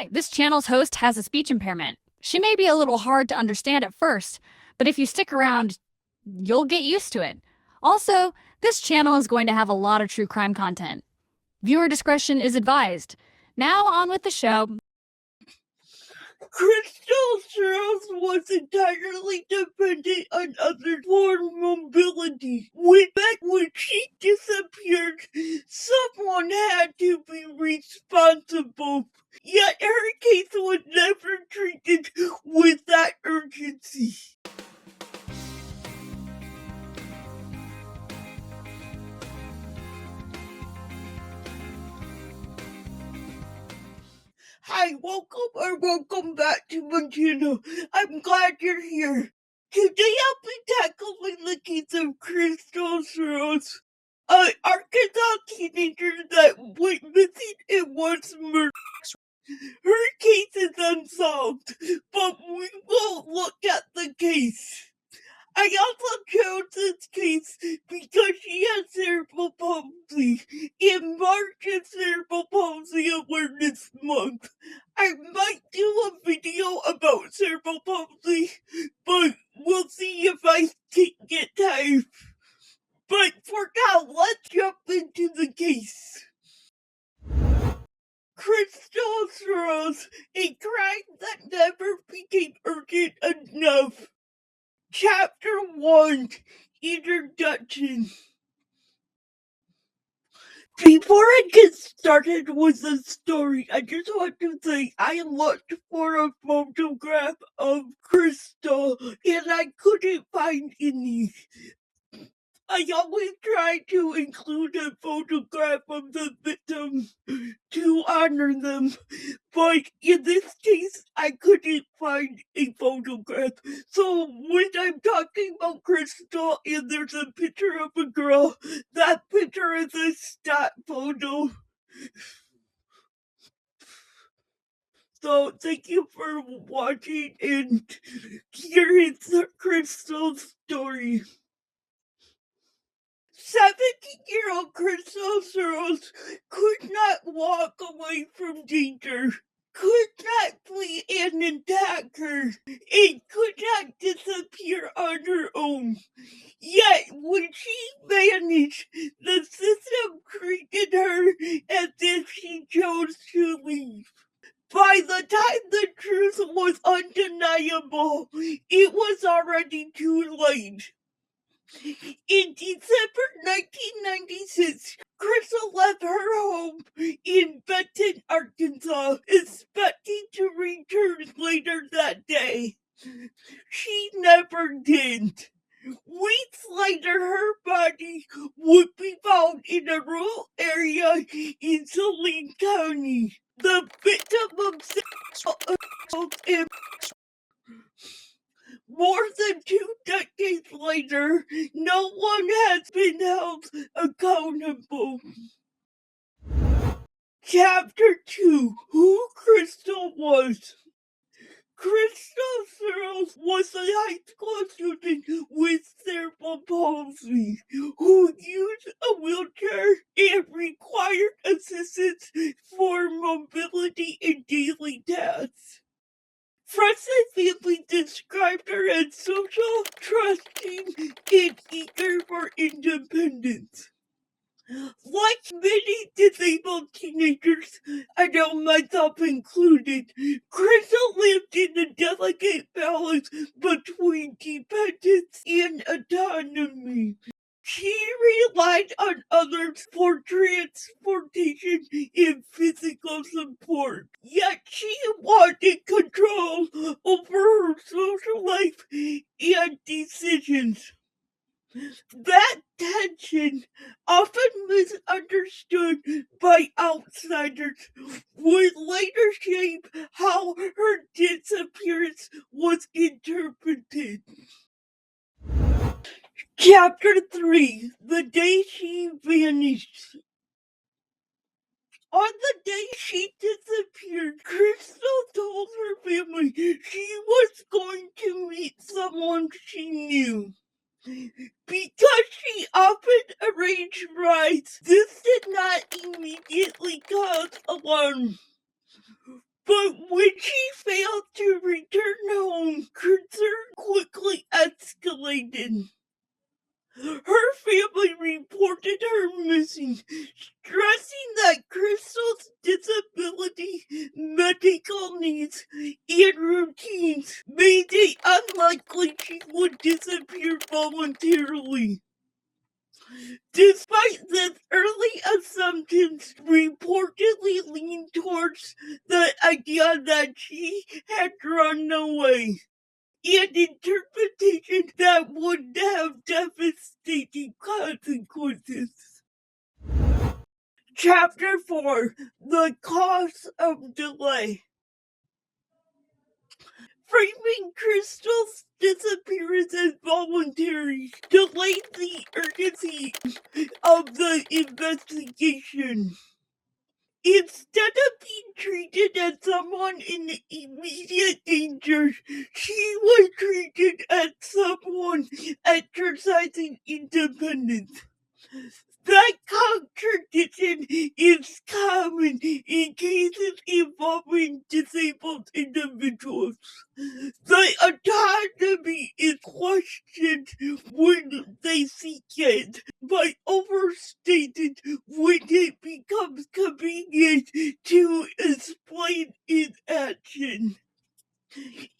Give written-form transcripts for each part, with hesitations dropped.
Hi, this channel's host has a speech impairment. She may be a little hard to understand at first, but if you stick around, you'll get used to it. Also, this channel is going to have a lot of true crime content. Viewer discretion is advised. Now on with the show. Krystal Surles was entirely dependent on others for mobility. When she disappeared, someone had to be responsible. Yet her case was never treated with that urgency. Hi, welcome back to my channel. I'm glad you're here. Today I'll be tackling the case of Krystal Surles, an Arkansas teenager that went missing and was murdered. Her case is unsolved, but we will look at the case. I also chose this case because she has cerebral palsy. In March is Cerebral Palsy Awareness Month. I might do a video about cerebral palsy, but we'll see if I can get time. But for now, let's jump into the case. Krystal Surles, a crime that never became urgent enough. Chapter 1, Introduction. Before I get started with the story, I just want to say I looked for a photograph of Krystal and I couldn't find any. I always try to include a photograph of the victim to honor them, but in this case, I couldn't find a photograph. So when I'm talking about Krystal and there's a picture of a girl, that picture is a stock photo. So thank you for watching and hearing Krystal's story. 17-year-old Krystal Surles could not walk away from danger, could not flee and attack her, and could not disappear on her own. Yet, when she vanished, the system treated her as if she chose to leave. By the time the truth was undeniable, it was already too late. In December 1996, Krystal left her home in Benton, Arkansas, expecting to return later that day. She never did. Weeks later, her body would be found in a rural area in Saline County. The victim of sexual assault and more than 2 decades later, no one has been held accountable. Chapter 2, Who Krystal Was. Krystal Surles was a high school student with cerebral palsy who used a wheelchair and required assistance for mobility in daily tasks. Friends and family described her as social, trusting, and eager for independence. Like many disabled teenagers, I know myself included, Krystal lived in a delicate balance between dependence and autonomy. She relied on others for transportation and physical support, yet she wanted control over her social life and decisions. That tension, often misunderstood by outsiders, would later shape how her disappearance was interpreted. Chapter 3, The Day She Vanished. On the day she disappeared, Krystal told her family she was going to meet someone she knew. Because she often arranged rides, this did not immediately cause alarm. But when she failed to return home, concern quickly escalated. Her family reported her missing, stressing that Krystal's disability, medical needs, and routines made it unlikely she would disappear voluntarily. Despite this, early assumptions reportedly leaned towards the idea that she had run away, an interpretation that would have devastating consequences. Chapter 4: The Cause of Delay. Framing Krystal's disappearance as voluntary delayed the urgency of the investigation. Instead of being treated as someone in immediate danger, she was treated as someone exercising independence. That contradiction is common in cases involving disabled individuals. The autonomy is questioned when they seek it, but overstated when it becomes convenient to explain inaction.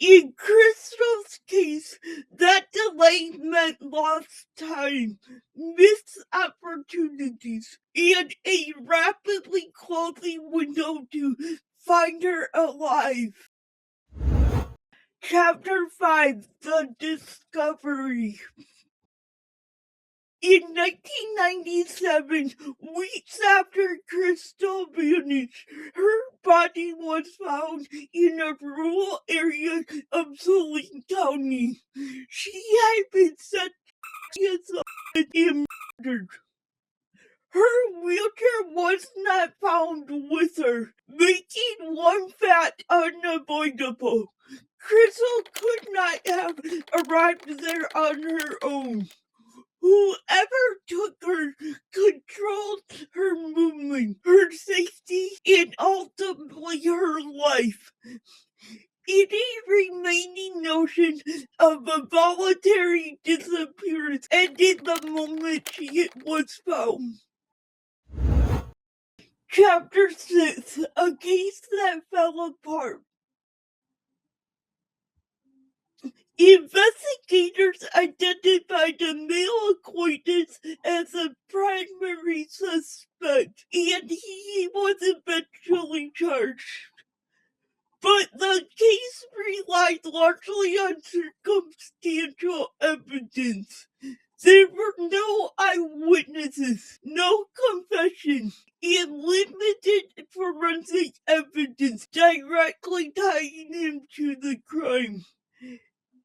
In Krystal's case, that delay meant lost time, missed opportunities, and a rapidly closing window to find her alive. Chapter 5: The Discovery. In 1997, weeks after Krystal vanished, her body was found in a rural area of Saline County. She had been sexually assaulted and murdered. Her wheelchair was not found with her, making one fact unavoidable. Krystal could not have arrived there on her own. Whoever took her controlled her movement, her safety, and ultimately her life. Any remaining notion of a voluntary disappearance ended the moment she was found. Chapter 6: A Case That Fell Apart. Investigators identified a male acquaintance as a primary suspect, and he was eventually charged. But the case relied largely on circumstantial evidence. There were no eyewitnesses, no confession, and limited forensic evidence directly tying him to the crime.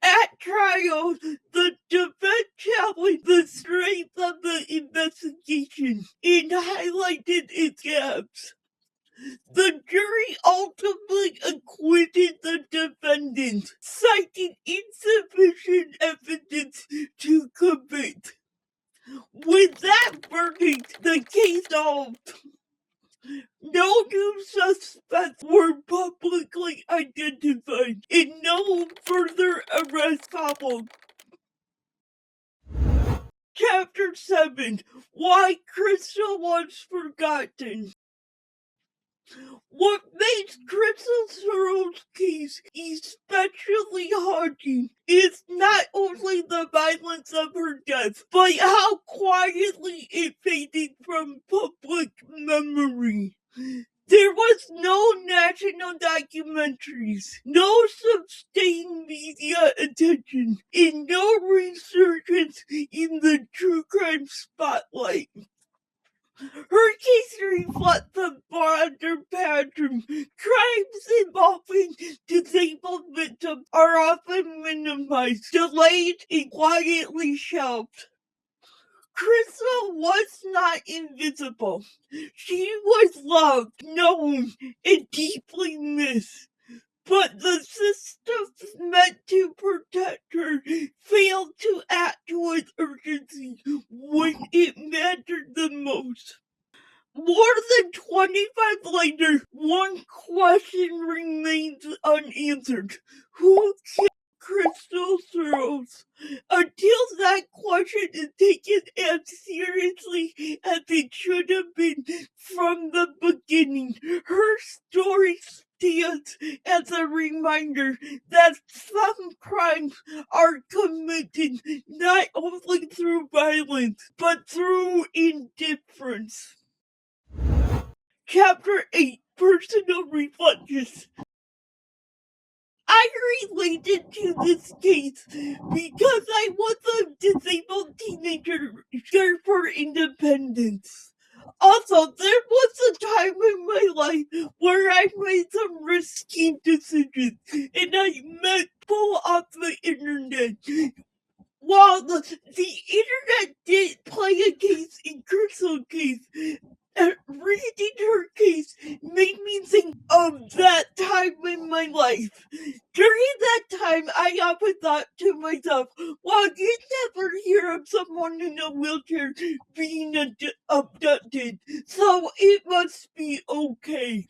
At trial, the defense challenged the strength of the investigation and highlighted its gaps. The jury ultimately acquitted the defendant, citing insufficient evidence to convict. With that verdict, the case solved. No new suspects were publicly identified, and no further arrests followed. Chapter 7: Why Krystal Was Forgotten. What makes Krystal Surles' case especially haunting is not only the violence of her death, but how quietly it faded from public memory. There was no national documentaries, no sustained media attention, and no resurgence in the true crime spotlight. Her case reflects a broader pattern. Crimes involving disabled victims are often minimized, delayed, and quietly shelved. Krystal was not invisible. She was loved, known, and deeply missed. But the systems meant to protect her failed to act with urgency when it mattered the most. More than 25 later, one question remains. remains unanswered. Who killed Krystal Surles? Until that question is taken as seriously as it should have been from the beginning, her story stands as a reminder that some crimes are committed not only through violence, but through indifference. Chapter 8, Personal Reflections. I related to this case because I was a disabled teenager for independence. Also, there was a time in my life where I made some risky decisions and I met people off the internet. While the internet did play a case in Krystal's case, reading her case made me think of that time in my life. During that time, I often thought to myself, well, you never hear of someone in a wheelchair being abducted, so it must be okay.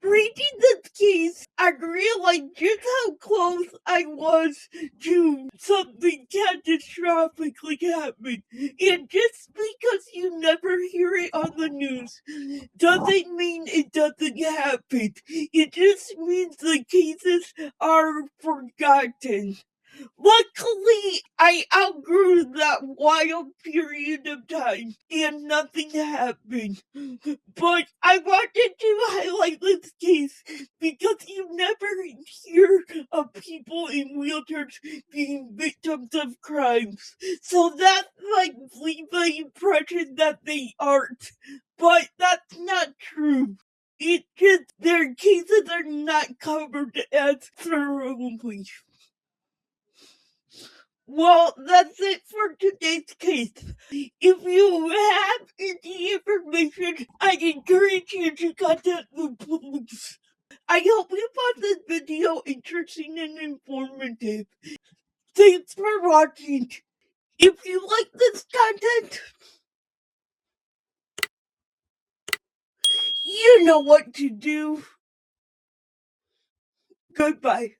Reading this case, I realized just how close I was to something catastrophically happening. And just because you never hear it on the news doesn't mean it doesn't happen. It just means the cases are forgotten. Luckily, I outgrew that wild period of time and nothing happened. But I wanted to highlight this case because you never hear of people in wheelchairs being victims of crimes. So that might leave the impression that they aren't. But that's not true. It's just their cases are not covered as thoroughly. Well, that's it for today's case. If you have any information, I encourage you to contact the police. I hope you found this video interesting and informative. Thanks for watching. If you like this content, you know what to do. Goodbye.